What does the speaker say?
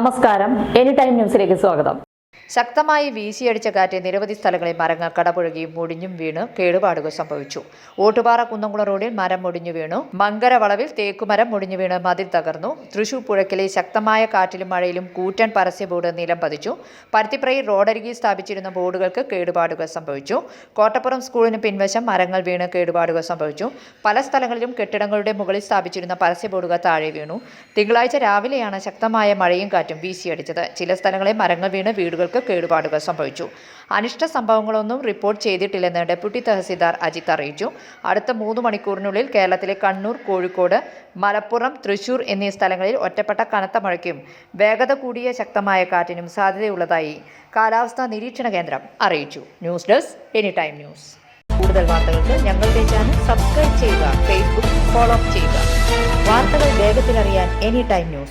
നമസ്കാരം, any time ന്യൂസിലേക്ക് സ്വാഗതം. ശക്തമായി വീശിയടിച്ച കാറ്റ് നിരവധി സ്ഥലങ്ങളിൽ മരങ്ങൾ കടപുഴകിയും മുടിഞ്ഞും വീണ് കേടുപാടുകൾ സംഭവിച്ചു. ഓട്ടുപാറ കുന്നംകുളം റോഡിൽ മരം മുടിഞ്ഞു വീണു. മങ്കര വളവിൽ തേക്കുമരം മുടിഞ്ഞു വീണ് മതിൽ തകർന്നു. തൃശൂർ പുഴയ്ക്കലെ ശക്തമായ കാറ്റിലും മഴയിലും കൂറ്റൻ പരസ്യ ബോർഡ് നിലം പതിച്ചു. പരുത്തിപ്രയിൽ റോഡരികിൽ സ്ഥാപിച്ചിരുന്ന ബോർഡുകൾക്ക് കേടുപാടുകൾ സംഭവിച്ചു. കോട്ടപ്പുറം സ്കൂളിന് പിൻവശം മരങ്ങൾ വീണ് കേടുപാടുകൾ സംഭവിച്ചു. പല സ്ഥലങ്ങളിലും കെട്ടിടങ്ങളുടെ മുകളിൽ സ്ഥാപിച്ചിരുന്ന പരസ്യ ബോർഡുകൾ താഴെ വീണു. തിങ്കളാഴ്ച രാവിലെയാണ് ശക്തമായ മഴയും കാറ്റും വീശിയടിച്ചത്. ചില സ്ഥലങ്ങളിൽ മരങ്ങൾ വീണ് വീടുകൾക്ക് കേടുപാടുകൾ സംഭവിച്ചു. അനിഷ്ട സംഭവങ്ങളൊന്നും റിപ്പോർട്ട് ചെയ്തിട്ടില്ലെന്ന് ഡെപ്യൂട്ടി തഹസിൽദാർ അജിത് അറിയിച്ചു. അടുത്ത 3 മണിക്കൂറിനുള്ളിൽ കേരളത്തിലെ കണ്ണൂർ, കോഴിക്കോട്, മലപ്പുറം, തൃശൂർ എന്നീ സ്ഥലങ്ങളിൽ ഒറ്റപ്പെട്ട കനത്ത മഴയ്ക്കും വേഗത കൂടിയ ശക്തമായ കാറ്റിനും സാധ്യതയുള്ളതായി കാലാവസ്ഥാ നിരീക്ഷണ കേന്ദ്രം അറിയിച്ചു. News desk any time news. കൂടുതൽ വാർത്തകൾക്ക് ഞങ്ങളുടെ ചാനൽ സബ്സ്ക്രൈബ് ചെയ്യുക, ഫേസ്ബുക്ക് ഫോളോ ചെയ്യുക. വാർത്തകൾ വേഗത്തിലറിയാൻ എനി ടൈം ന്യൂസ്.